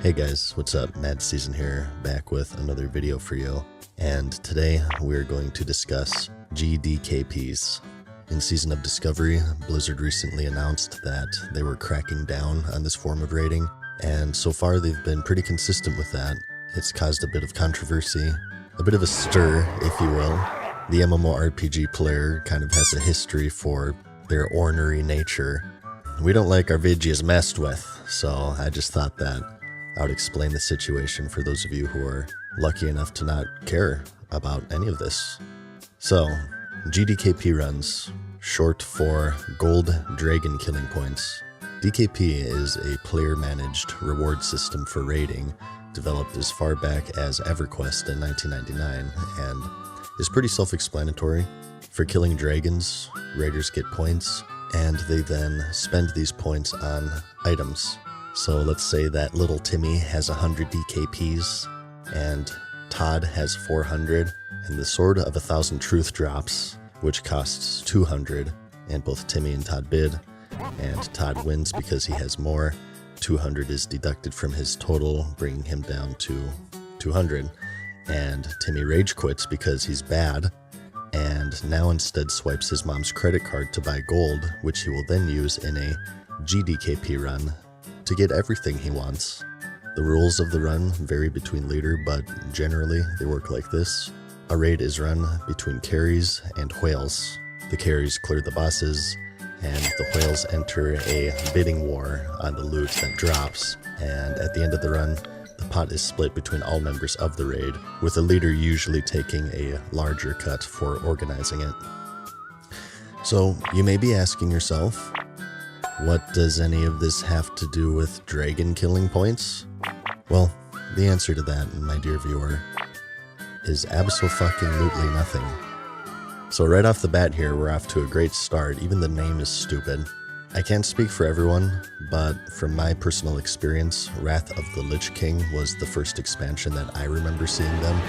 Hey guys, what's up? MadSeason here, back with another video for you. And today we're going to discuss Gdkps. In Season of Discovery, Blizzard recently announced that they were cracking down on this form of raiding, and so far they've been pretty consistent with that. It's caused a bit of controversy, a bit of a stir, if you will. The MMORPG player kind of has a history for their ornery nature. We don't like our VGs messed with, so I just thought that I would explain the situation for those of you who are lucky enough to not care about any of this. So, Gdkp runs, short for Gold Dragon Killing Points. DKP is a player-managed reward system for raiding, developed as far back as EverQuest in 1999, and is pretty self-explanatory. For killing dragons, raiders get points, and they then spend these points on items. So let's say that little Timmy has 100 DKPs, and Todd has 400, and the Sword of 1,000 Truth drops, which costs 200, and both Timmy and Todd bid, and Todd wins because he has more. 200 is deducted from his total, bringing him down to 200, and Timmy rage quits because he's bad, and now instead swipes his mom's credit card to buy gold, which he will then use in a Gdkp run to get everything he wants. The rules of the run vary between leader, but generally they work like this. A raid is run between carries and whales. The carries clear the bosses, and the whales enter a bidding war on the loot that drops, and at the end of the run, the pot is split between all members of the raid, with the leader usually taking a larger cut for organizing it. So you may be asking yourself, what does any of this have to do with dragon killing points? Well, the answer to that, my dear viewer, is abso-fucking-lutely nothing. So right off the bat here, we're off to a great start. Even the name is stupid. I can't speak for everyone, but from my personal experience, Wrath of the Lich King was the first expansion that I remember seeing them.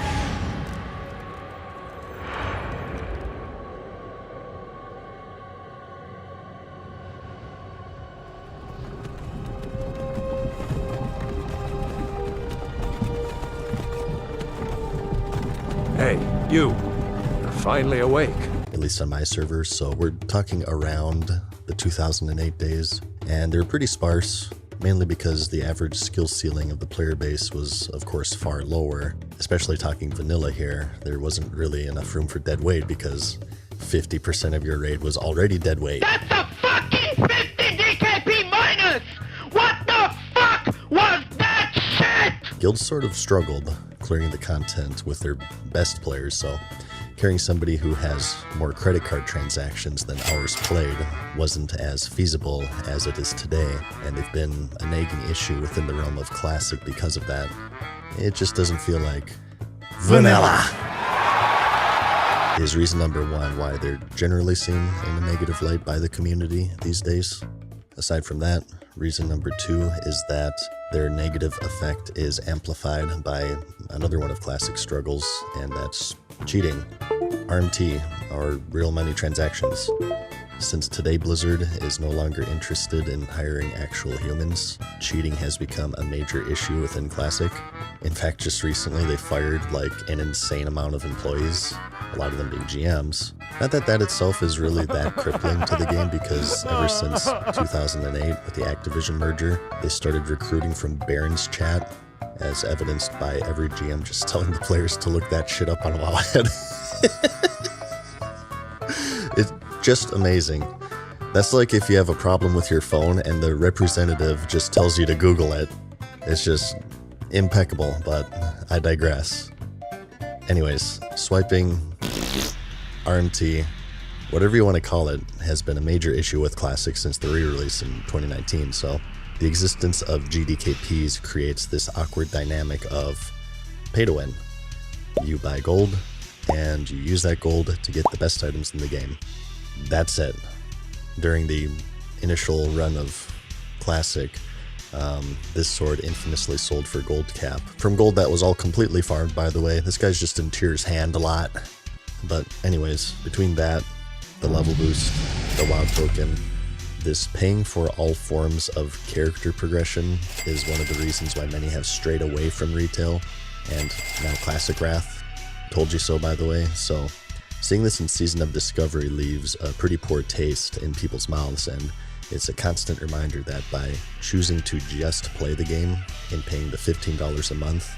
Hey, you're finally awake. At least on my servers, so we're talking around the 2008 days, and they're pretty sparse, mainly because the average skill ceiling of the player base was, of course, far lower. Especially talking vanilla here, there wasn't really enough room for dead weight because 50% of your raid was already dead weight. That's a fucking 50 DKP minus! What the fuck was that shit? Guilds sort of struggled clearing the content with their best players, so carrying somebody who has more credit card transactions than hours played wasn't as feasible as it is today, and they've been a nagging issue within the realm of Classic because of that. It just doesn't feel like vanilla is reason number one why they're generally seen in a negative light by the community these days. Aside from that, reason number two is that their negative effect is amplified by another one of Classic's struggles, and that's cheating. RMT, or real money transactions. Since today Blizzard is no longer interested in hiring actual humans, cheating has become a major issue within Classic. In fact, just recently they fired like an insane amount of employees, a lot of them being GMs. Not that that itself is really that crippling to the game, because ever since 2008 with the Activision merger, they started recruiting from Baron's chat, as evidenced by every GM just telling the players to look that shit up on Wowhead. It's just amazing. That's like if you have a problem with your phone and the representative just tells you to Google it. It's just impeccable, but I digress. Anyways, swiping, RMT, whatever you want to call it, has been a major issue with Classic since the re-release in 2019, so the existence of Gdkps creates this awkward dynamic of pay to win. You buy gold, and you use that gold to get the best items in the game. That's it. During the initial run of Classic, this sword infamously sold for gold cap. From gold that was all completely farmed, by the way. This guy's just in Tyr's hand a lot. But anyways, between that, the level boost, the WoW token, This paying for all forms of character progression is one of the reasons why many have strayed away from retail, and now Classic Wrath told you so, by the way. So seeing this in Season of Discovery leaves a pretty poor taste in people's mouths, and it's a constant reminder that by choosing to just play the game and paying the $15 a month,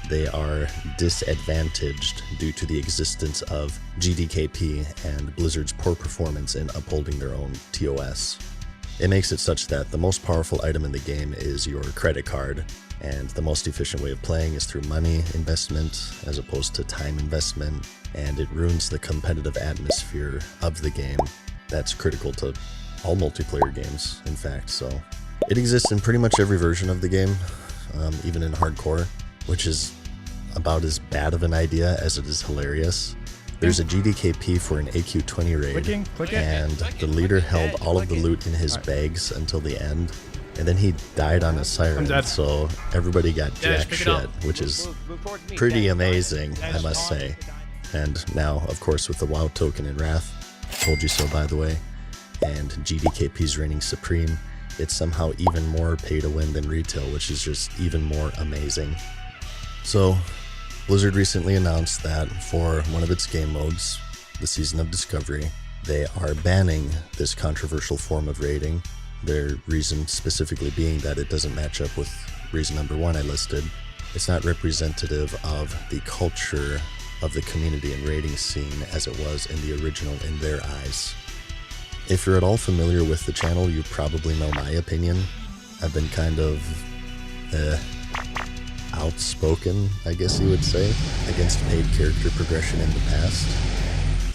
they are disadvantaged due to the existence of Gdkp and Blizzard's poor performance in upholding their own TOS. It makes it such that the most powerful item in the game is your credit card, and the most efficient way of playing is through money investment as opposed to time investment, and it ruins the competitive atmosphere of the game that's critical to all multiplayer games, in fact. So it exists in pretty much every version of the game, even in hardcore, which is about as bad of an idea as it is hilarious. There's a Gdkp for an AQ20 raid, and the leader held all of the loot in his bags until the end, and then he died on a siren, so everybody got jack shit, which is pretty amazing, I must say. And now, of course, with the WoW token in Wrath, told you so, by the way, and Gdkp's reigning supreme, it's somehow even more pay to win than retail, which is just even more amazing. So Blizzard recently announced that for one of its game modes, the Season of Discovery, they are banning this controversial form of raiding. Their reason specifically being that it doesn't match up with reason number one I listed. It's not representative of the culture of the community and raiding scene as it was in the original in their eyes. If you're at all familiar with the channel, you probably know my opinion. I've been kind of outspoken, I guess you would say, against paid character progression in the past.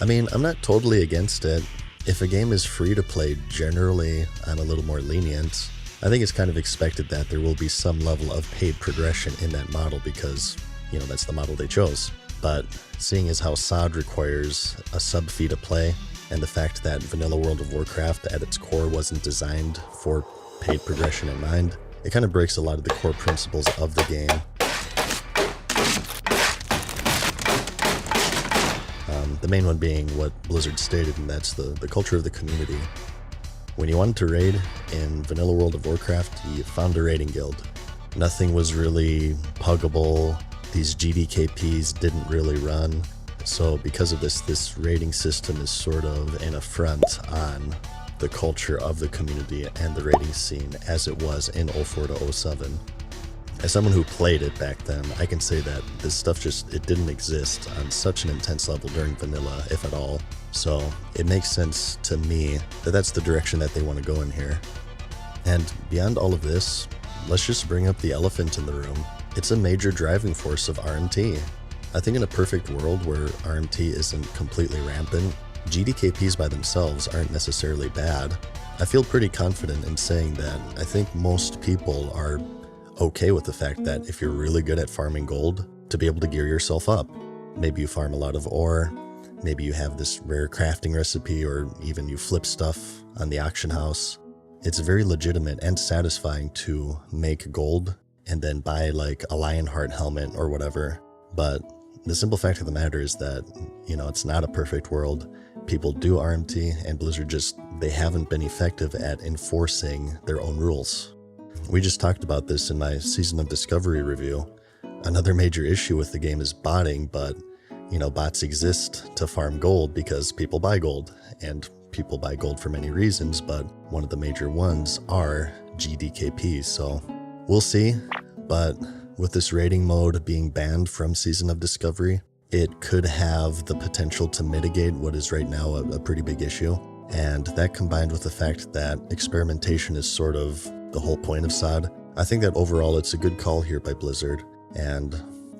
I mean, I'm not totally against it. If a game is free to play, generally I'm a little more lenient. I think it's kind of expected that there will be some level of paid progression in that model because, you know, that's the model they chose. But seeing as how SOD requires a sub fee to play, and the fact that vanilla World of Warcraft at its core wasn't designed for paid progression in mind, it kind of breaks a lot of the core principles of the game. The main one being what Blizzard stated, and that's the culture of the community. When you wanted to raid in vanilla World of Warcraft, you found a raiding guild. Nothing was really puggable. These Gdkps didn't really run. So because of this raiding system is sort of an affront on the culture of the community and the raiding scene as it was in 04 to 07. As someone who played it back then, I can say that this stuff it didn't exist on such an intense level during vanilla, if at all. So it makes sense to me that that's the direction that they want to go in here. And beyond all of this, let's just bring up the elephant in the room. It's a major driving force of RMT. I think in a perfect world where RMT isn't completely rampant, Gdkps by themselves aren't necessarily bad. I feel pretty confident in saying that I think most people are okay with the fact that if you're really good at farming gold, to be able to gear yourself up. Maybe you farm a lot of ore, maybe you have this rare crafting recipe, or even you flip stuff on the auction house. It's very legitimate and satisfying to make gold and then buy like a Lionheart helmet or whatever. But the simple fact of the matter is that, you know, it's not a perfect world. People do RMT, and Blizzard they haven't been effective at enforcing their own rules. We just talked about this in my Season of Discovery review. Another major issue with the game is botting, but, you know, bots exist to farm gold because people buy gold, and people buy gold for many reasons, but one of the major ones are Gdkp, so we'll see. But with this raiding mode being banned from Season of Discovery, it could have the potential to mitigate what is right now a pretty big issue. And that combined with the fact that experimentation is sort of the whole point of SOD, I think that overall it's a good call here by Blizzard. And,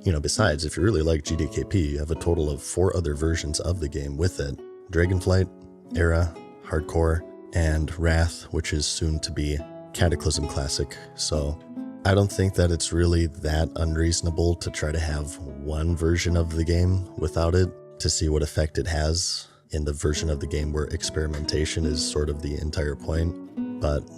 you know, besides, if you really like Gdkp, you have a total of 4 other versions of the game with it. Dragonflight, Era, Hardcore, and Wrath, which is soon to be Cataclysm Classic. So I don't think that it's really that unreasonable to try to have one version of the game without it to see what effect it has in the version of the game where experimentation is sort of the entire point. But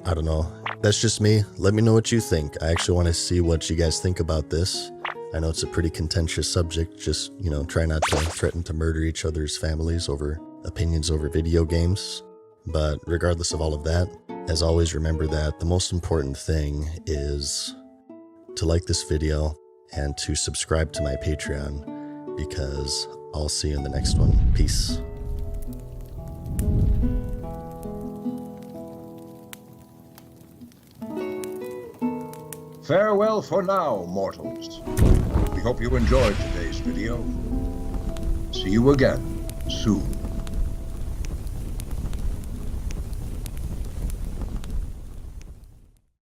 I don't know. That's just me. Let me know what you think. I actually want to see what you guys think about this. I know it's a pretty contentious subject. Just, you know, try not to threaten to murder each other's families over opinions over video games. But regardless of all of that, as always, remember that the most important thing is to like this video and to subscribe to my Patreon, because I'll see you in the next one. Peace. Farewell for now, mortals. We hope you enjoyed today's video. See you again soon.